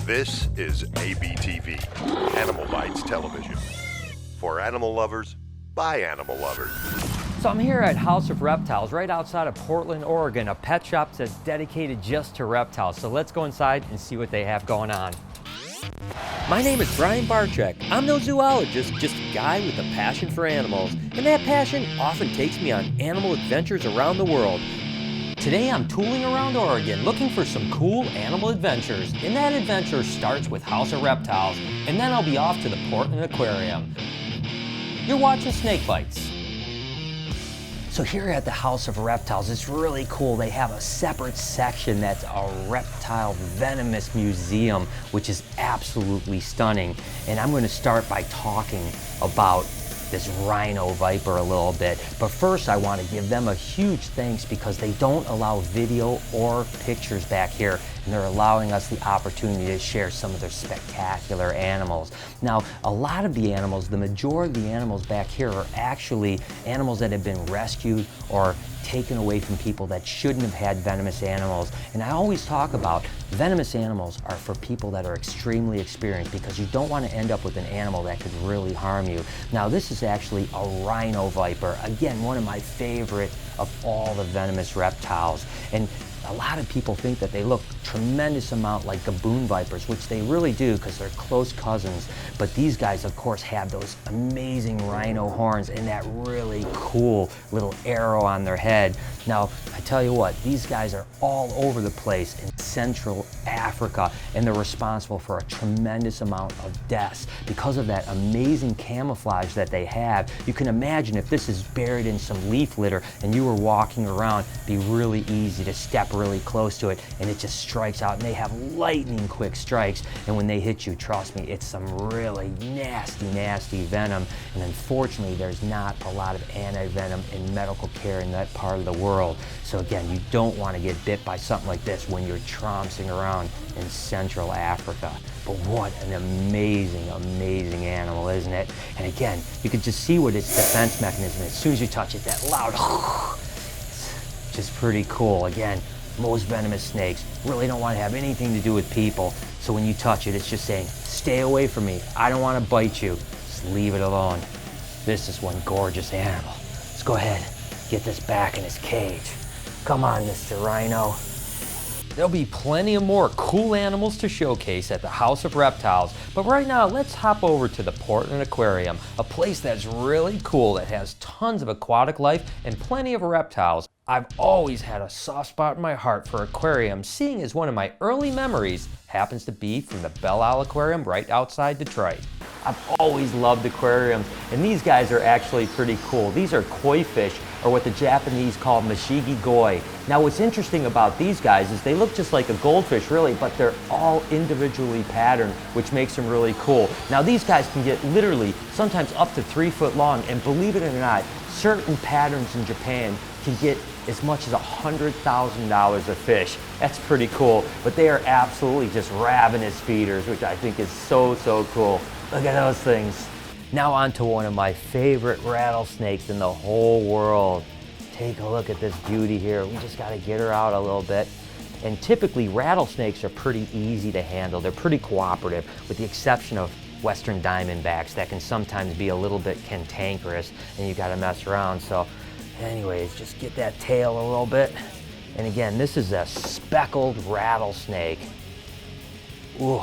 This is ABTV, Animal Bites Television. For animal lovers, by animal lovers. So I'm here at House of Reptiles, right outside of Portland, Oregon, a pet shop that's dedicated just to reptiles. So let's go inside and see what they have going on. My name is Brian Barczyk. I'm no zoologist, just a guy with a passion for animals. And that passion often takes me on animal adventures around the world. Today I'm tooling around Oregon looking for some cool animal adventures. And that adventure starts with House of Reptiles, and then I'll be off to the Portland Aquarium. You're watching Snake Bites. So here at the House of Reptiles, it's really cool. They have a separate section that's a reptile venomous museum, which is absolutely stunning. And I'm going to start by talking about this rhino viper a little bit. But first I want to give them a huge thanks because they don't allow video or pictures back here, and they're allowing us the opportunity to share some of their spectacular animals. Now, a lot of the animals, the majority of the animals back here are actually animals that have been rescued or taken away from people that shouldn't have had venomous animals. And I always talk about venomous animals are for people that are extremely experienced, because you don't want to end up with an animal that could really harm you. Now, this is actually a rhino viper. Again, one of my favorite of all the venomous reptiles. And a lot of people think that they look tremendous amount like gaboon vipers, which they really do because they're close cousins. But these guys, of course, have those amazing rhino horns and that really cool little arrow on their head. Now, I tell you what, these guys are all over the place in Central Africa, and they're responsible for a tremendous amount of deaths because of that amazing camouflage that they have. You can imagine if this is buried in some leaf litter and you were walking around, it'd be really easy to step really close to it and it just strikes out, and they have lightning quick strikes, and when they hit you, trust me, it's some really nasty venom. And unfortunately, there's not a lot of anti-venom in medical care in that part of the world. So again, you don't want to get bit by something like this when you're trouncing around in Central Africa. But what an amazing animal, isn't it? And again, you can just see what its defense mechanism is. As soon as you touch it, that loud just pretty cool. Again, most venomous snakes really don't want to have anything to do with people. So when you touch it, it's just saying, stay away from me. I don't want to bite you. Just leave it alone. This is one gorgeous animal. Let's go ahead, get this back in his cage. Come on, Mr. Rhino. There'll be plenty of more cool animals to showcase at the House of Reptiles, but right now let's hop over to the Portland Aquarium, a place that's really cool that has tons of aquatic life and plenty of reptiles. I've always had a soft spot in my heart for aquariums, seeing as one of my early memories happens to be from the Belle Isle Aquarium right outside Detroit. I've always loved aquariums, and these guys are actually pretty cool. These are koi fish, or what the Japanese call mashigi goi. Now, what's interesting about these guys is they look just like a goldfish, really, but they're all individually patterned, which makes them really cool. Now, these guys can get literally sometimes up to 3 foot long, and believe it or not, certain patterns in Japan can get as much as $100,000 a fish. That's pretty cool, but they are absolutely just ravenous feeders, which I think is so cool. Look at those things. Now on to one of my favorite rattlesnakes in the whole world. Take a look at this beauty here. We just gotta get her out a little bit. And typically rattlesnakes are pretty easy to handle. They're pretty cooperative, with the exception of Western diamondbacks that can sometimes be a little bit cantankerous and you gotta mess around. So anyways, just get that tail a little bit. And again, this is a speckled rattlesnake. Ooh,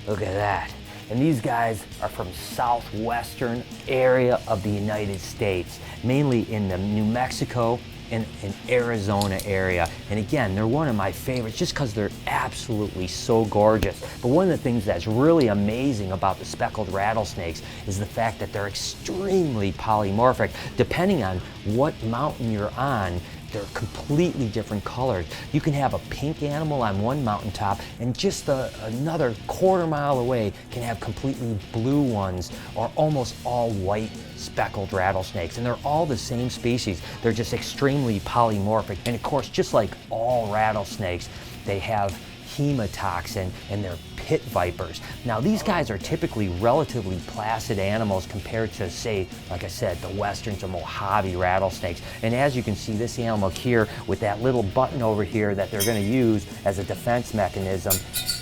look at that. And these guys are from southwestern area of the United States, mainly in the New Mexico and Arizona area. And again, they're one of my favorites just because they're absolutely so gorgeous. But one of the things that's really amazing about the speckled rattlesnakes is the fact that they're extremely polymorphic. Depending on what mountain you're on, they're completely different colors. You can have a pink animal on one mountaintop, and just another quarter-mile away can have completely blue ones, or almost all white speckled rattlesnakes. And they're all the same species. They're just extremely polymorphic. And of course, just like all rattlesnakes, they have hemotoxin, and they're pit vipers. Now these guys are typically relatively placid animals compared to, say, like I said, the Westerns or Mojave rattlesnakes. And as you can see, this animal here with that little button over here that they're going to use as a defense mechanism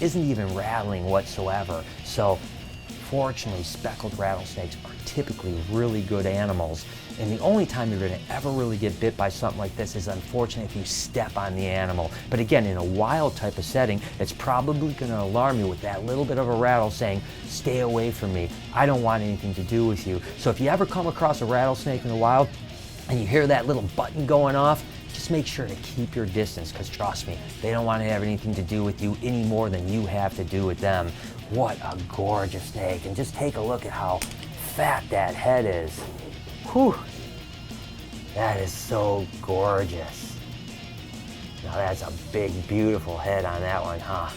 isn't even rattling whatsoever. So fortunately, speckled rattlesnakes are typically really good animals. And the only time you're going to ever really get bit by something like this is unfortunate if you step on the animal. But again, in a wild type of setting, it's probably going to alarm you with that little bit of a rattle saying, stay away from me. I don't want anything to do with you. So if you ever come across a rattlesnake in the wild and you hear that little button going off, just make sure to keep your distance, because trust me, they don't want to have anything to do with you any more than you have to do with them. What a gorgeous snake. And just take a look at how fat that head is. Whew. That is so gorgeous. Now that's a big, beautiful head on that one, huh?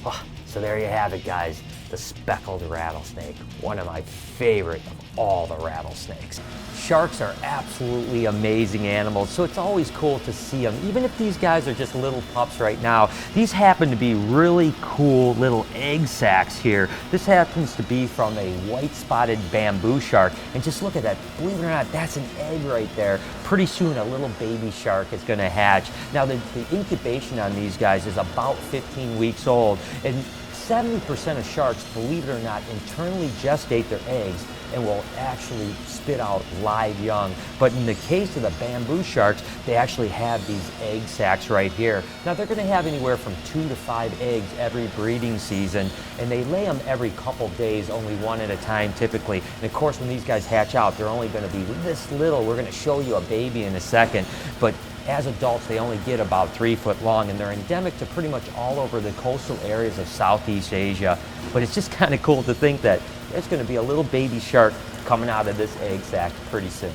Oh, so there you have it, guys. The speckled rattlesnake, one of my favorite of all the rattlesnakes. Sharks are absolutely amazing animals, so it's always cool to see them. Even if these guys are just little pups right now, these happen to be really cool little egg sacs here. This happens to be from a white-spotted bamboo shark, and just look at that. Believe it or not, that's an egg right there. Pretty soon a little baby shark is going to hatch. Now the incubation on these guys is about 15 weeks old, and 70% of sharks, believe it or not, internally gestate their eggs and will actually spit out live young. But in the case of the bamboo sharks, they actually have these egg sacs right here. Now they're going to have anywhere from 2 to 5 eggs every breeding season, and they lay them every couple days, only one at a time typically. And of course, when these guys hatch out, they're only going to be this little. We're going to show you a baby in a second, but as adults, they only get about 3 foot long, and they're endemic to pretty much all over the coastal areas of Southeast Asia. But it's just kind of cool to think that there's going to be a little baby shark coming out of this egg sac pretty soon.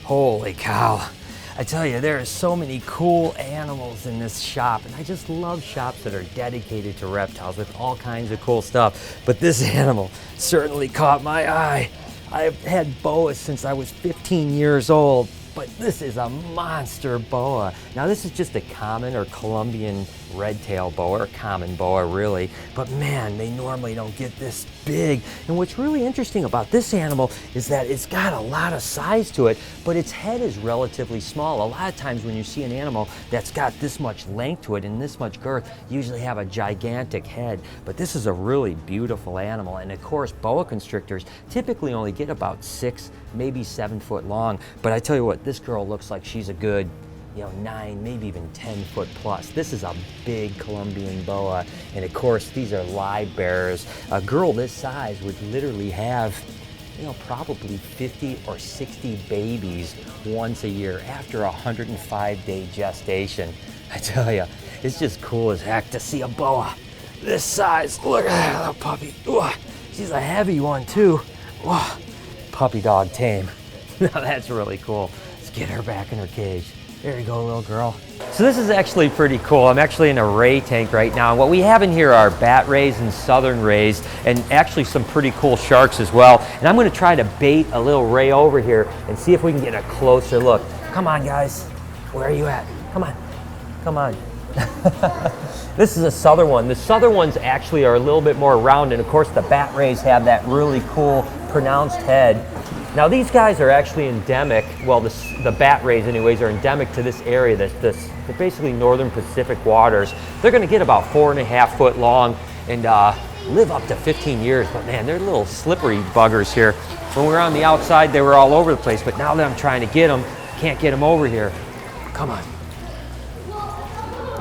Holy cow. I tell you, there are so many cool animals in this shop, and I just love shops that are dedicated to reptiles with all kinds of cool stuff. But this animal certainly caught my eye. I've had boas since I was 15 years old, but this is a monster boa. Now this is just a common or Columbian red-tailed boa, or common boa really, but man, they normally don't get this big. And what's really interesting about this animal is that it's got a lot of size to it, but its head is relatively small. A lot of times when you see an animal that's got this much length to it and this much girth, you usually have a gigantic head, but this is a really beautiful animal. And of course, boa constrictors typically only get about 6, maybe 7 foot long, but I tell you what, this girl looks like she's a good 9, maybe even 10 foot plus. This is a big Columbian boa, and of course these are live bearers. A girl this size would literally have probably 50 or 60 babies once a year after a 105-day gestation. I tell you, it's just cool as heck to see a boa this size. Look at that little puppy. Ooh, she's a heavy one too. Ooh, puppy dog tame. Now that's really cool. Let's get her back in her cage. There you go, little girl. So this is actually pretty cool. I'm actually in a ray tank right now. And what we have in here are bat rays and southern rays, and actually some pretty cool sharks as well. And I'm going to try to bait a little ray over here and see if we can get a closer look. Come on, guys. Where are you at? Come on. Come on. This is a southern one. The southern ones actually are a little bit more round, and of course the bat rays have that really cool pronounced head. Now these guys are actually endemic, well the bat rays anyways are endemic to this area, they're basically northern Pacific waters. They're going to get about 4.5 foot long and live up to 15 years, but man, they're little slippery buggers here. When we were on the outside they were all over the place, but now that I'm trying to get them, can't get them over here. Come on.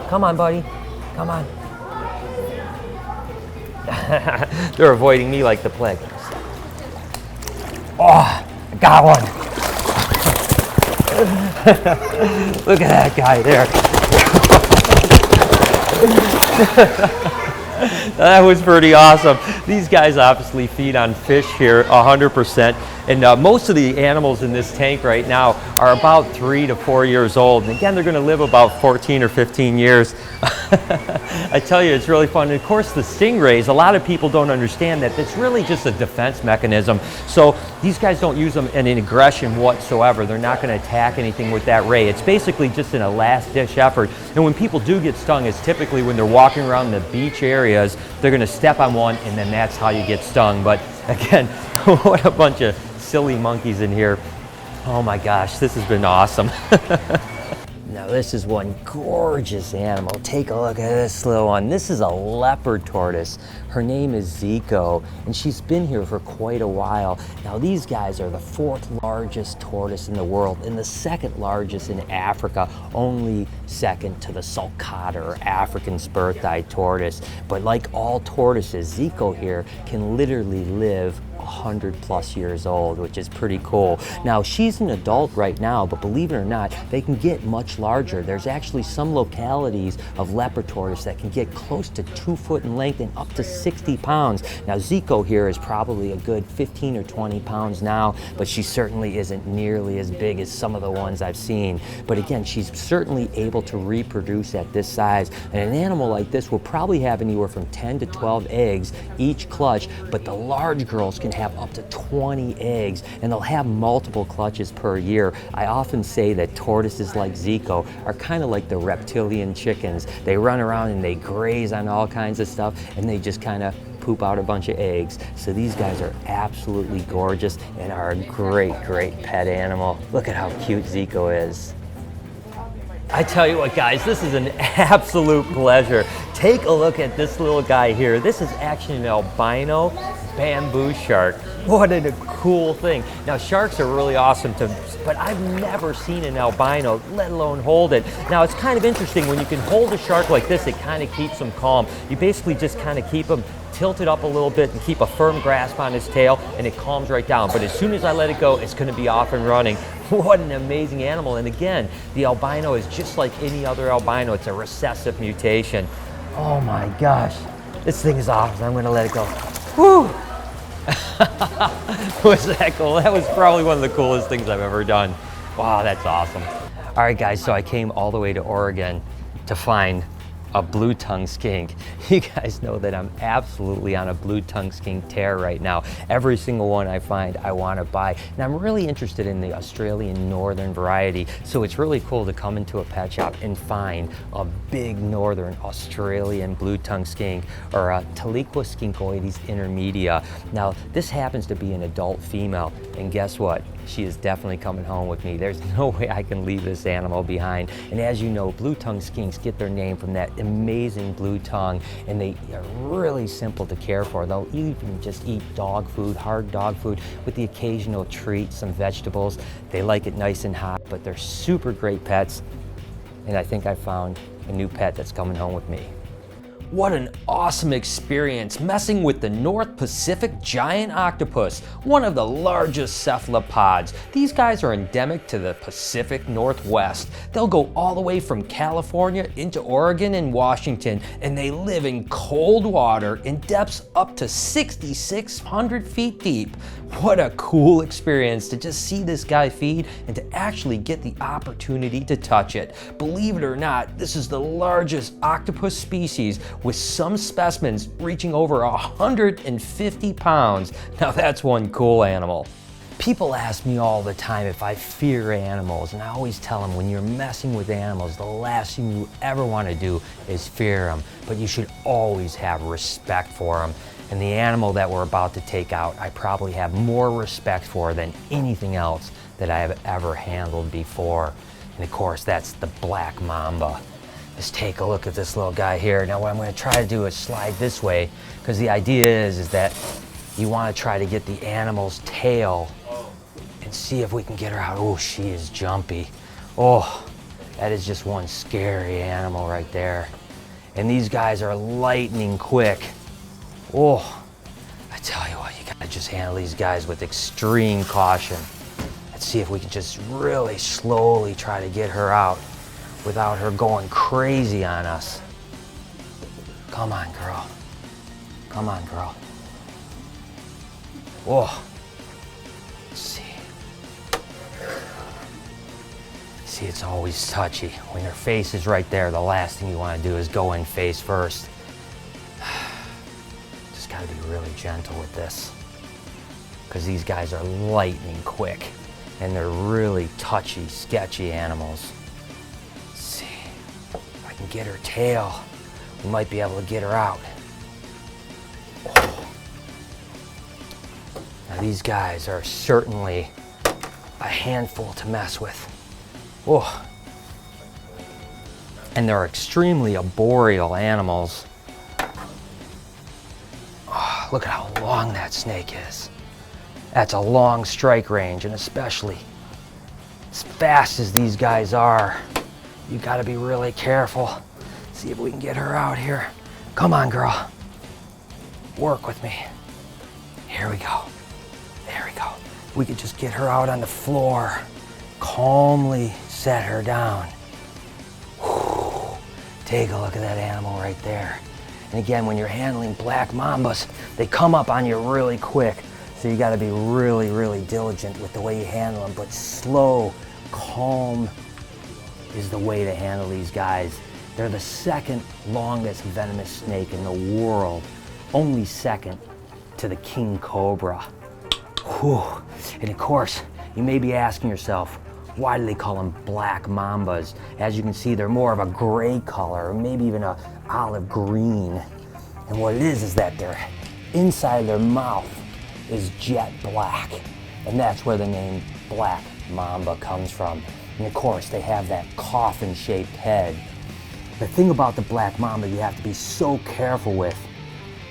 Come on, buddy. Come on. They're avoiding me like the plague. Oh, I got one. Look at that guy there. That was pretty awesome. These guys obviously feed on fish here 100%. And most of the animals in this tank right now are about 3 to 4 years old. And again, they're going to live about 14 or 15 years. I tell you, it's really fun. And of course, the stingrays, a lot of people don't understand that it's really just a defense mechanism. So these guys don't use them in an aggression whatsoever. They're not going to attack anything with that ray. It's basically just an last-ditch effort. And when people do get stung, it's typically when they're walking around the beach areas, they're going to step on one, and then that's how you get stung. But again, what a bunch of silly monkeys in here. Oh my gosh, this has been awesome. Now this is one gorgeous animal. Take a look at this little one. This is a leopard tortoise. Her name is Zico, and she's been here for quite a while. Now these guys are the 4th largest tortoise in the world and the 2nd largest in Africa, only second to the sulcata or African spurth-eyed tortoise. But like all tortoises, Zico here can literally live 100+ years old, which is pretty cool. Now she's an adult right now, but believe it or not, they can get much larger. There's actually some localities of leopard tortoise that can get close to 2 foot in length and up to 60 pounds. Now Zico here is probably a good 15 or 20 pounds now, but she certainly isn't nearly as big as some of the ones I've seen. But again, she's certainly able to reproduce at this size. And an animal like this will probably have anywhere from 10 to 12 eggs each clutch, but the large girls can have up to 20 eggs, and they'll have multiple clutches per year. I often say that tortoises like Zico are kind of like the reptilian chickens. They run around and they graze on all kinds of stuff, and they just kind of poop out a bunch of eggs. So these guys are absolutely gorgeous and are a great pet animal. Look at how cute Zico is. I tell you what, guys, this is an absolute pleasure. Take a look at this little guy here. This is actually an albino bamboo shark. What a cool thing. Now, sharks are really awesome but I've never seen an albino, let alone hold it. Now, it's kind of interesting when you can hold a shark like this, it kind of keeps him calm. You basically just kind of keep him tilted up a little bit and keep a firm grasp on his tail, and it calms right down. But as soon as I let it go, it's going to be off and running. What an amazing animal. And again, the albino is just like any other albino. It's a recessive mutation. Oh my gosh, this thing is awesome. I'm going to let it go. Whew. Was that cool? That was probably one of the coolest things I've ever done. Wow, that's awesome. All right, guys, so I came all the way to Oregon to find a blue-tongued skink. You guys know that I'm absolutely on a blue-tongued skink tear right now. Every single one I find, I want to buy. And I'm really interested in the Australian northern variety, so it's really cool to come into a pet shop and find a big northern Australian blue-tongued skink, or a Taliqua skinkoides intermedia. Now, this happens to be an adult female, and guess what? She is definitely coming home with me. There's no way I can leave this animal behind. And as you know, blue-tongued skinks get their name from that amazing blue tongue, and they are really simple to care for. They'll even just eat dog food, hard dog food, with the occasional treat, some vegetables. They like it nice and hot, but they're super great pets. And I think I found a new pet that's coming home with me. What an awesome experience messing with the North Pacific giant octopus, one of the largest cephalopods. These guys are endemic to the Pacific Northwest. They'll go all the way from California into Oregon and Washington, and they live in cold water in depths up to 6,600 feet deep. What a cool experience to just see this guy feed and to actually get the opportunity to touch it. Believe it or not, this is the largest octopus species, with some specimens reaching over 150 pounds. Now that's one cool animal. People ask me all the time if I fear animals, and I always tell them when you're messing with animals, the last thing you ever want to do is fear them, but you should always have respect for them. And the animal that we're about to take out, I probably have more respect for than anything else that I have ever handled before. And of course, that's the Black Mamba. Just take a look at this little guy here. Now what I'm going to try to do is slide this way, because the idea is that you want to try to get the animal's tail and see if we can get her out. Oh, she is jumpy. Oh, that is just one scary animal right there. And these guys are lightning quick. Oh, I tell you what, you gotta just handle these guys with extreme caution. Let's see if we can just really slowly try to get her out without her going crazy on us. Come on, girl. Come on, girl. Oh, See, it's always touchy. When their face is right there, the last thing you want to do is go in face first. Just got to be really gentle with this, because these guys are lightning quick, and they're really touchy, sketchy animals. Let's see, if I can get her tail, we might be able to get her out. Oh. Now these guys are certainly a handful to mess with. Oh. And they're extremely arboreal animals. Oh, look at how long that snake is. That's a long strike range, and especially as fast as these guys are, you gotta be really careful. See if we can get her out here. Come on, girl. Work with me. Here we go. There we go. We could just get her out on the floor. Calmly set her down. Whew. Take a look at that animal right there. And again, when you're handling black mambas, they come up on you really quick. So you gotta be really, really diligent with the way you handle them, but slow, calm is the way to handle these guys. They're the second longest venomous snake in the world, only second to the king cobra. Whew. And of course, you may be asking yourself, why do they call them black mambas? As you can see, they're more of a gray color, or maybe even a olive green. And what it is that their inside of their mouth is jet black. And that's where the name Black Mamba comes from. And of course, they have that coffin-shaped head. The thing about the black mamba you have to be so careful with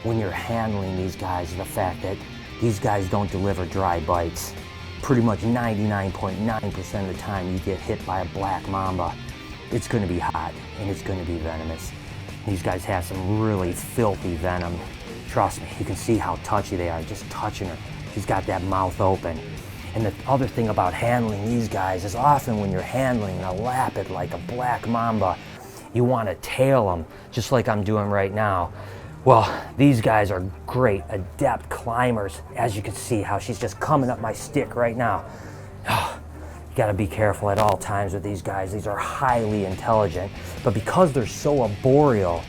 when you're handling these guys is the fact that these guys don't deliver dry bites. Pretty much 99.9% of the time you get hit by a black mamba, it's gonna be hot and it's gonna be venomous. These guys have some really filthy venom. Trust me, you can see how touchy they are just touching her. She's got that mouth open. And the other thing about handling these guys is often when you're handling a lapid like a black mamba, you want to tail them, just like I'm doing right now. Well, these guys are great, adept climbers. As you can see how she's just coming up my stick right now. Oh, you gotta be careful at all times with these guys. These are highly intelligent, but because they're so arboreal,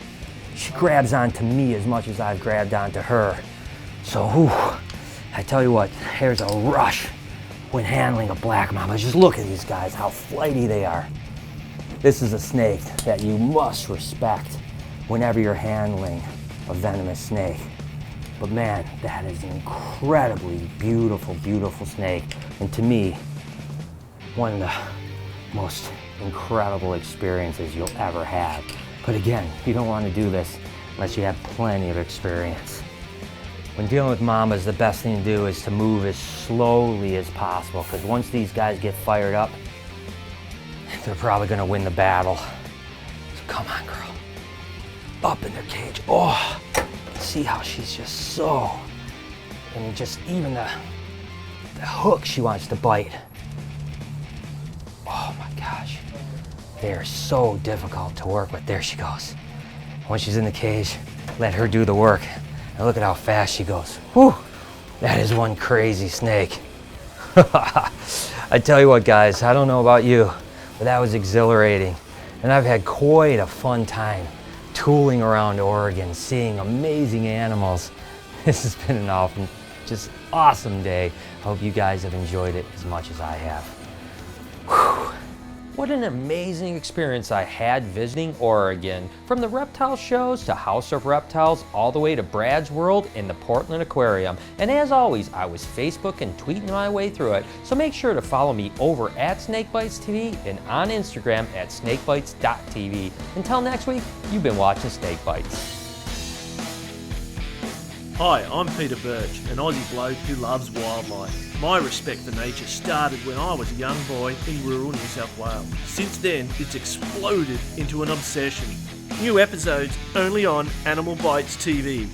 she grabs onto me as much as I've grabbed onto her. So, whew, I tell you what, there's a rush when handling a black mamba. Just look at these guys, how flighty they are. This is a snake that you must respect whenever you're handling a venomous snake. But man, that is an incredibly beautiful, beautiful snake. And to me, one of the most incredible experiences you'll ever have. But again, you don't want to do this unless you have plenty of experience. When dealing with mambas, the best thing to do is to move as slowly as possible, because once these guys get fired up, they're probably going to win the battle. So come on, girl. Up in their cage. Oh, see how she's just so, and just even the hook she wants to bite. Oh my gosh. They're so difficult to work with. There she goes. Once she's in the cage, let her do the work. And look at how fast she goes. Whew, that is one crazy snake. I tell you what, guys, I don't know about you, but that was exhilarating. And I've had quite a fun time tooling around Oregon, seeing amazing animals. This has been an awesome day. I hope you guys have enjoyed it as much as I have. Whew. What an amazing experience I had visiting Oregon. From the reptile shows to House of Reptiles, all the way to Brad's World and the Portland Aquarium. And as always, I was Facebook and tweeting my way through it. So make sure to follow me over at SnakeBytesTV and on Instagram at SnakeBytes.tv. Until next week, you've been watching Snake Bites. Hi, I'm Peter Birch, an Aussie bloke who loves wildlife. My respect for nature started when I was a young boy in rural New South Wales. Since then, it's exploded into an obsession. New episodes only on AnimalBytesTV.